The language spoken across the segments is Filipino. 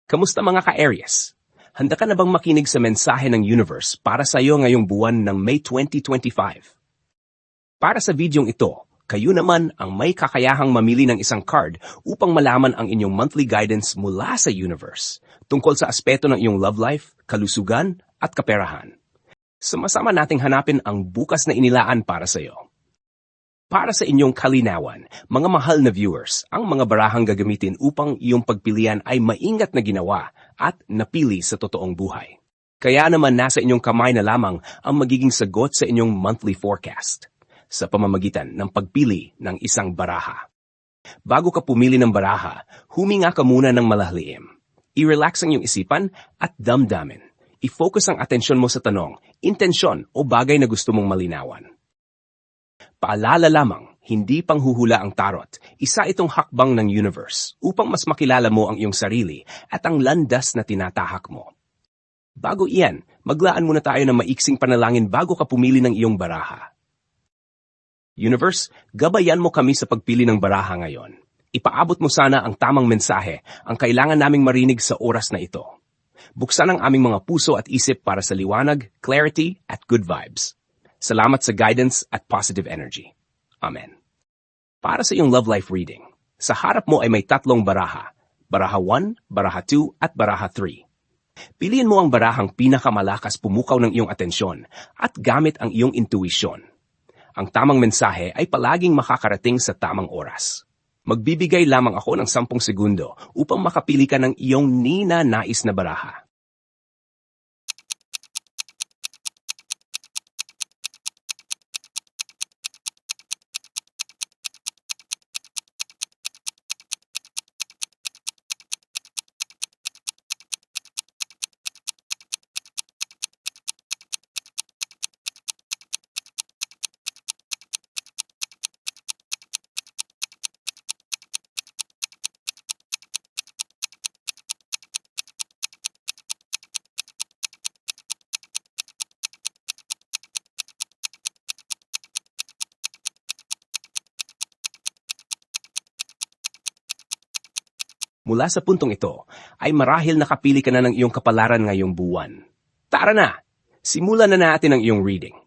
Kamusta mga ka-Aries? Handa ka na bang makinig sa mensahe ng universe para sa iyo ngayong buwan ng May 2025? Para sa videong ito, kayo naman ang may kakayahang mamili ng isang card upang malaman ang inyong monthly guidance mula sa universe tungkol sa aspeto ng iyong love life, kalusugan, at kaperahan. Sumasama nating hanapin ang bukas na inilaan para sa iyo. Para sa inyong kalinawan, mga mahal na viewers, ang mga barahang gagamitin upang iyong pagpilian ay maingat na ginawa at napili sa totoong buhay. Kaya naman nasa inyong kamay na lamang ang magiging sagot sa inyong monthly forecast sa pamamagitan ng pagpili ng isang baraha. Bago ka pumili ng baraha, huminga ka muna ng malahliim. I-relax ang iyong isipan at damdamin. I-focus ang atensyon mo sa tanong, intensyon o bagay na gusto mong malinawan. Paalala lamang, hindi panghuhula ang tarot. Isa itong hakbang ng universe upang mas makilala mo ang iyong sarili at ang landas na tinatahak mo. Bago iyan, maglaan muna tayo ng maiksing panalangin bago ka pumili ng iyong baraha. Universe, gabayan mo kami sa pagpili ng baraha ngayon. Ipaabot mo sana ang tamang mensahe ang kailangan naming marinig sa oras na ito. Buksan ang aming mga puso at isip para sa liwanag, clarity, at good vibes. Salamat sa guidance at positive energy. Amen. Para sa iyong love life reading, sa harap mo ay may tatlong baraha. Baraha 1, baraha 2, at baraha 3. Piliin mo ang barahang pinakamalakas pumukaw ng iyong atensyon at gamit ang iyong intuisyon. Ang tamang mensahe ay palaging makakarating sa tamang oras. Magbibigay lamang ako ng 10 segundo upang makapili ka ng iyong ninanais na baraha. Mula sa puntong ito, ay marahil nakapili ka na ng iyong kapalaran ngayong buwan. Tara na! Simulan na natin ang iyong reading.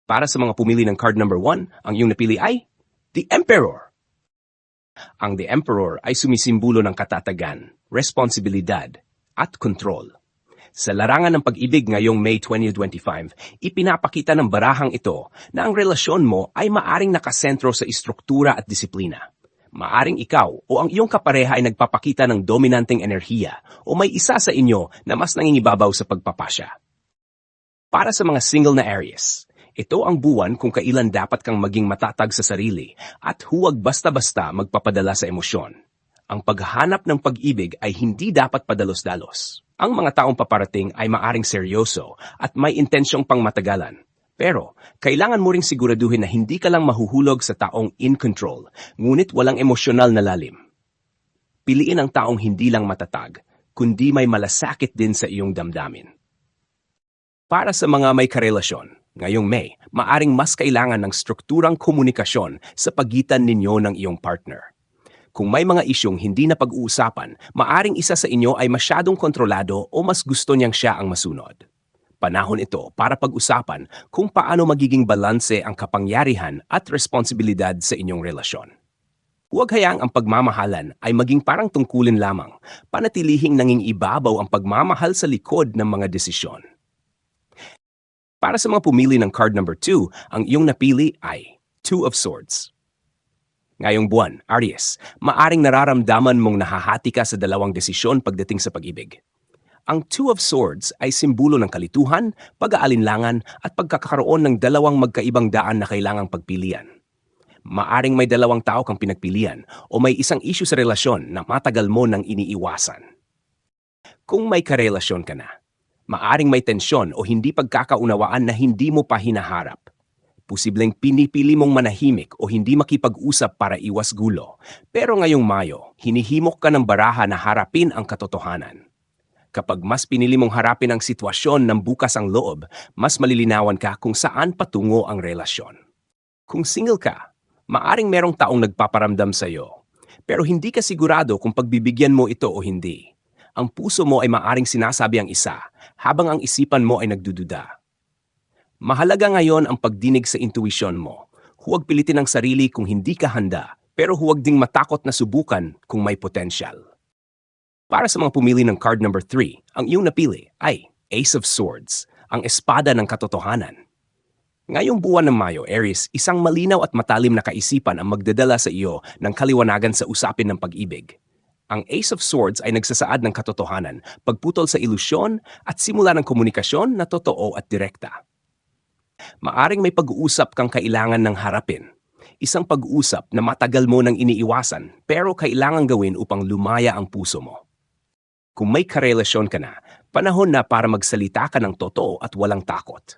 Para sa mga pumili ng card number 1, ang iyong napili ay The Emperor. Ang The Emperor ay sumisimbolo ng katatagan, responsibilidad, at control. Sa larangan ng pag-ibig ngayong May 2025, ipinapakita ng barahang ito na ang relasyon mo ay maaring nakasentro sa istruktura at disiplina. Maaring ikaw o ang iyong kapareha ay nagpapakita ng dominanteng enerhiya o may isa sa inyo na mas nangingibabaw sa pagpapasya. Para sa mga single na Aries, ito ang buwan kung kailan dapat kang maging matatag sa sarili at huwag basta-basta magpapadala sa emosyon. Ang paghahanap ng pag-ibig ay hindi dapat padalos-dalos. Ang mga taong paparating ay maaring seryoso at may intensyong pangmatagalan. Pero, kailangan mo ring siguraduhin na hindi ka lang mahuhulog sa taong in control, ngunit walang emosyonal na lalim. Piliin ang taong hindi lang matatag, kundi may malasakit din sa iyong damdamin. Para sa mga may karelasyon, ngayong May, maaring mas kailangan ng strukturang komunikasyon sa pagitan ninyo ng iyong partner. Kung may mga isyong hindi na pag-uusapan, maaring isa sa inyo ay masyadong kontrolado o mas gusto niyang siya ang masunod. Panahon ito para pag-usapan kung paano magiging balanse ang kapangyarihan at responsibilidad sa inyong relasyon. Huwag hayaang ang pagmamahalan ay maging parang tungkulin lamang, panatilihing nanging ibabaw ang pagmamahal sa likod ng mga desisyon. Para sa mga pumili ng card number 2, ang iyong napili ay Two of Swords. Ngayong buwan, Aries, maaring nararamdaman mong nahahati ka sa dalawang desisyon pagdating sa pag-ibig. Ang Two of Swords ay simbolo ng kalituhan, pag-aalinlangan at pagkakaroon ng dalawang magkaibang daan na kailangang pagpilian. Maaring may dalawang tao kang pinagpilian o may isang issue sa relasyon na matagal mo nang iniiwasan. Kung may karelasyon ka na, maaring may tensyon o hindi pagkakaunawaan na hindi mo pa hinaharap. Posibleng pinipili mong manahimik o hindi makipag-usap para iwas gulo. Pero ngayong Mayo, hinihimok ka ng baraha na harapin ang katotohanan. Kapag mas pinili mong harapin ang sitwasyon ng bukas ang loob, mas malilinawan ka kung saan patungo ang relasyon. Kung single ka, maaring merong taong nagpaparamdam sa iyo, pero hindi ka sigurado kung pagbibigyan mo ito o hindi. Ang puso mo ay maaring sinasabi ang isa, habang ang isipan mo ay nagdududa. Mahalaga ngayon ang pagdinig sa intuition mo. Huwag pilitin ang sarili kung hindi ka handa, pero huwag ding matakot na subukan kung may potensyal. Para sa mga pumili ng card number 3, ang iyong napili ay Ace of Swords, ang espada ng katotohanan. Ngayong buwan ng Mayo, Aries, isang malinaw at matalim na kaisipan ang magdadala sa iyo ng kaliwanagan sa usapin ng pag-ibig. Ang Ace of Swords ay nagsasaad ng katotohanan, pagputol sa ilusyon at simula ng komunikasyon na totoo at direkta. Maaring may pag-uusap kang kailangan ng harapin. Isang pag-uusap na matagal mo nang iniiwasan pero kailangan gawin upang lumaya ang puso mo. Kung may karelasyon ka na, panahon na para magsalita ka ng totoo at walang takot.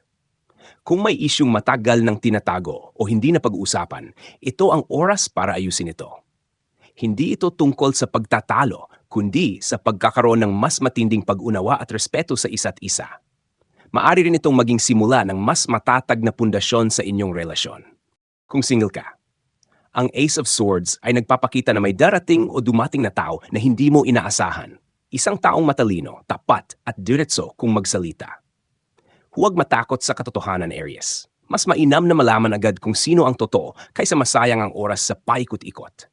Kung may isyung matagal nang tinatago o hindi na pag-uusapan, ito ang oras para ayusin ito. Hindi ito tungkol sa pagtatalo, kundi sa pagkakaroon ng mas matinding pag-unawa at respeto sa isa't isa. Maari rin itong maging simula ng mas matatag na pundasyon sa inyong relasyon. Kung single ka, ang Ace of Swords ay nagpapakita na may darating o dumating na tao na hindi mo inaasahan. Isang taong matalino, tapat at diretso kung magsalita. Huwag matakot sa katotohanan, Aries. Mas mainam na malaman agad kung sino ang totoo kaysa masayang ang oras sa paikot-ikot.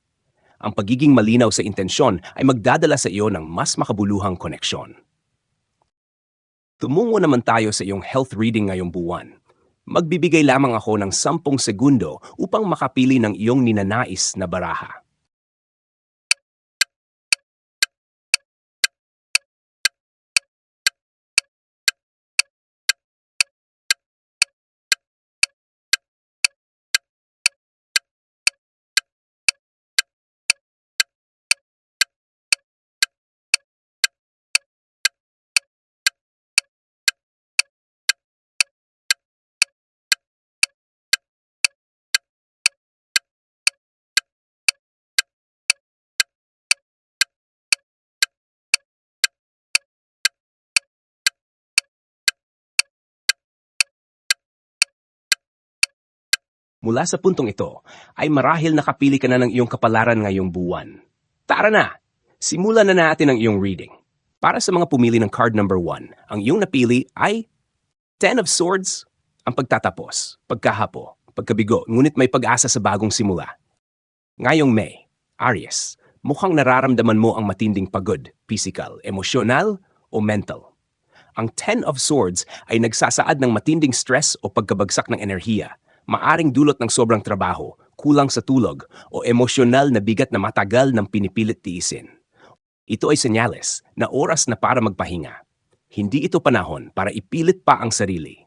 Ang pagiging malinaw sa intensyon ay magdadala sa iyo ng mas makabuluhang koneksyon. Tumungo naman tayo sa iyong health reading ngayong buwan. Magbibigay lamang ako ng 10 segundo upang makapili ng iyong ninanais na baraha. Mula sa puntong ito, ay marahil nakapili ka na ng iyong kapalaran ngayong buwan. Tara na! Simulan na natin ang iyong reading. Para sa mga pumili ng card number 1, ang iyong napili ay Ten of Swords, ang pagtatapos, pagkahapo, pagkabigo, ngunit may pag-asa sa bagong simula. Ngayong May, Aries, mukhang nararamdaman mo ang matinding pagod, physical, emosyonal o mental. Ang Ten of Swords ay nagsasaad ng matinding stress o pagkabagsak ng enerhiya, maaring dulot ng sobrang trabaho, kulang sa tulog, o emosyonal na bigat na matagal ng pinipilit tiisin. Ito ay senyales na oras na para magpahinga. Hindi ito panahon para ipilit pa ang sarili.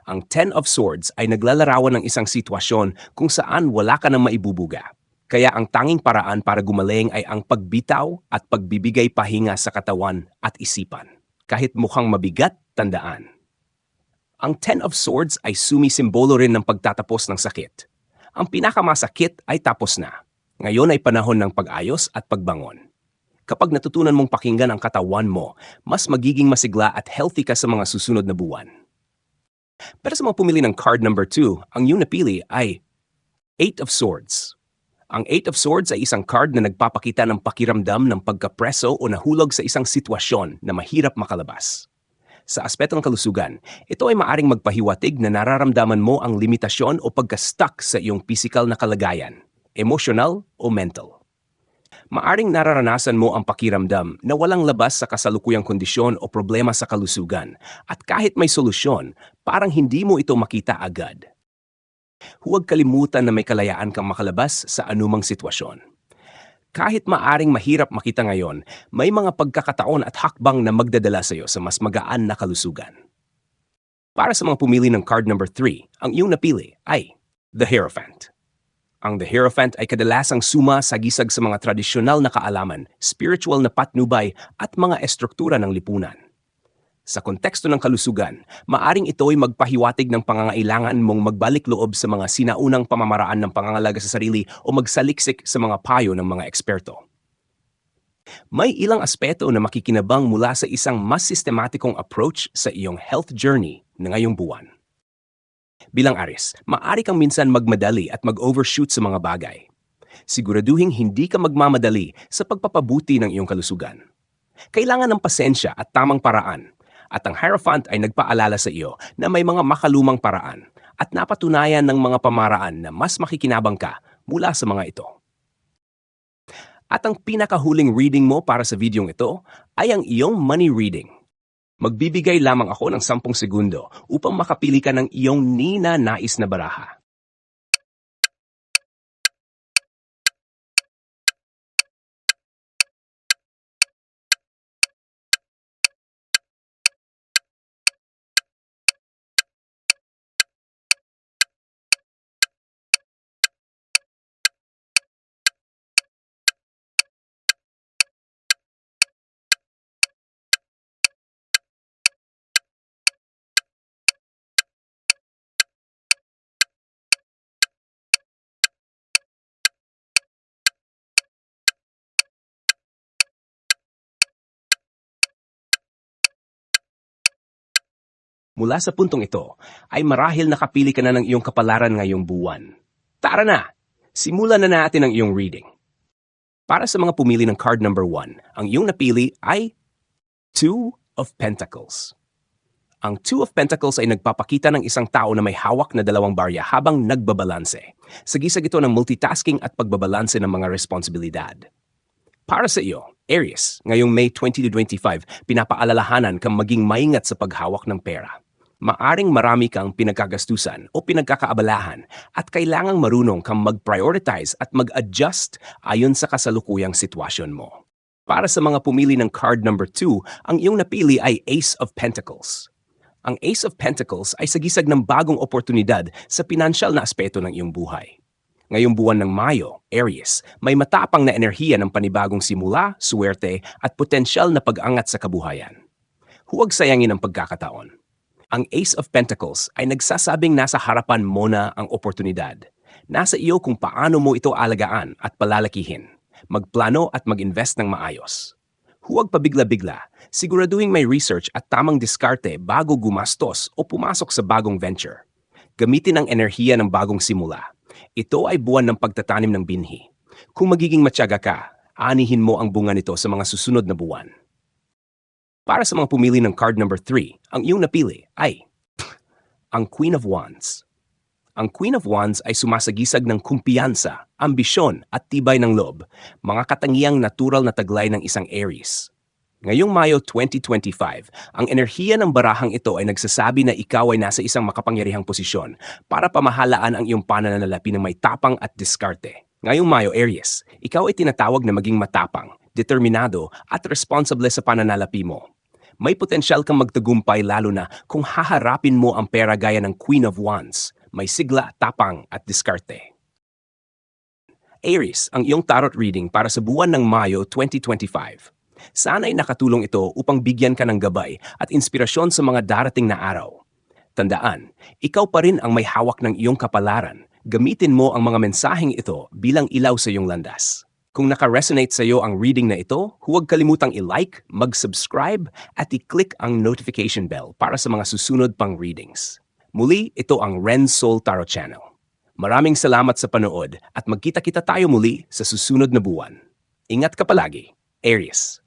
Ang Ten of Swords ay naglalarawan ng isang sitwasyon kung saan wala ka nang maibubuga. Kaya ang tanging paraan para gumaling ay ang pagbitaw at pagbibigay pahinga sa katawan at isipan. Kahit mukhang mabigat, tandaan. Ang Ten of Swords ay sumisimbolo rin ng pagtatapos ng sakit. Ang pinakamasakit ay tapos na. Ngayon ay panahon ng pag-ayos at pagbangon. Kapag natutunan mong pakinggan ang katawan mo, mas magiging masigla at healthy ka sa mga susunod na buwan. Pero sa mga pumili ng card number 2, ang iyong napili ay Eight of Swords. Ang Eight of Swords ay isang card na nagpapakita ng pakiramdam ng pagkapreso o nahulog sa isang sitwasyon na mahirap makalabas. Sa aspeto ng kalusugan, ito ay maaring magpahiwatig na nararamdaman mo ang limitasyon o pagka-stuck sa iyong physical na kalagayan, emotional o mental. Maaring nararanasan mo ang pakiramdam na walang labas sa kasalukuyang kondisyon o problema sa kalusugan at kahit may solusyon, parang hindi mo ito makita agad. Huwag kalimutan na may kalayaan kang makalabas sa anumang sitwasyon. Kahit maaring mahirap makita ngayon, may mga pagkakataon at hakbang na magdadala sa iyo sa mas magaan na kalusugan. Para sa mga pumili ng card number 3, ang iyong napili ay The Hierophant. Ang The Hierophant ay kadalasang sumasagisag sa mga tradisyonal na kaalaman, spiritual na patnubay at mga estruktura ng lipunan. Sa konteksto ng kalusugan, maaring ito ay magpahiwatig ng pangangailangan mong magbalik loob sa mga sinaunang pamamaraan ng pangangalaga sa sarili o magsaliksik sa mga payo ng mga eksperto. May ilang aspeto na makikinabang mula sa isang mas sistematikong approach sa iyong health journey na ngayong buwan. Bilang Aries, maaari kang minsan magmadali at mag-overshoot sa mga bagay. Siguraduhin hindi ka magmamadali sa pagpapabuti ng iyong kalusugan. Kailangan ng pasensya at tamang paraan. At ang Hierophant ay nagpaalala sa iyo na may mga makalumang paraan at napatunayan ng mga pamaraan na mas makikinabang ka mula sa mga ito. At ang pinakahuling reading mo para sa videong ito ay ang iyong money reading. Magbibigay lamang ako ng 10 segundo upang makapili ka ng iyong ninanais na baraha. Mula sa puntong ito, ay marahil nakapili ka na ng iyong kapalaran ngayong buwan. Tara na! Simulan na natin ang iyong reading. Para sa mga pumili ng card number 1, ang iyong napili ay Two of Pentacles. Ang Two of Pentacles ay nagpapakita ng isang tao na may hawak na dalawang barya habang nagbabalanse. Sagisag ito ng multitasking at pagbabalanse ng mga responsibilidad. Para sa iyo, Aries, ngayong May 2025, pinapaalalahanan kang maging maingat sa paghawak ng pera. Maaring marami kang pinagkagastusan o pinagkakaabalahan at kailangang marunong kang mag-prioritize at mag-adjust ayon sa kasalukuyang sitwasyon mo. Para sa mga pumili ng card number 2, ang iyong napili ay Ace of Pentacles. Ang Ace of Pentacles ay sagisag ng bagong oportunidad sa pinansyal na aspeto ng iyong buhay. Ngayong buwan ng Mayo, Aries, may matapang na enerhiya ng panibagong simula, suwerte at potensyal na pag-angat sa kabuhayan. Huwag sayangin ang pagkakataon. Ang Ace of Pentacles ay nagsasabing nasa harapan mo na ang oportunidad. Nasa iyo kung paano mo ito alagaan at palalakihin. Magplano at mag-invest ng maayos. Huwag pabigla-bigla. Siguraduhin may research at tamang diskarte bago gumastos o pumasok sa bagong venture. Gamitin ang enerhiya ng bagong simula. Ito ay buwan ng pagtatanim ng binhi. Kung magiging matyaga ka, anihin mo ang bunga nito sa mga susunod na buwan. Para sa mga pumili ng card number 3, ang iyong napili ay ang Queen of Wands. Ang Queen of Wands ay sumasagisag ng kumpiyansa, ambisyon at tibay ng loob, mga katangiang natural na taglay ng isang Aries. Ngayong Mayo 2025, ang enerhiya ng barahang ito ay nagsasabi na ikaw ay nasa isang makapangyarihang posisyon para pamahalaan ang iyong pananalapi ng may tapang at diskarte. Ngayong Mayo, Aries, ikaw ay tinatawag na maging matapang, determinado at responsable sa pananalapi mo. May potensyal kang magtagumpay lalo na kung haharapin mo ang pera gaya ng Queen of Wands, may sigla, tapang at diskarte. Aries, ang iyong tarot reading para sa buwan ng Mayo 2025. Sana'y nakatulong ito upang bigyan ka ng gabay at inspirasyon sa mga darating na araw. Tandaan, ikaw pa rin ang may hawak ng iyong kapalaran. Gamitin mo ang mga mensaheng ito bilang ilaw sa iyong landas. Kung naka-resonate sa iyo ang reading na ito, huwag kalimutang i-like, mag-subscribe at i-click ang notification bell para sa mga susunod pang readings. Muli, ito ang Ren Soul Tarot Channel. Maraming salamat sa panood at magkita-kita tayo muli sa susunod na buwan. Ingat ka palagi, Aries.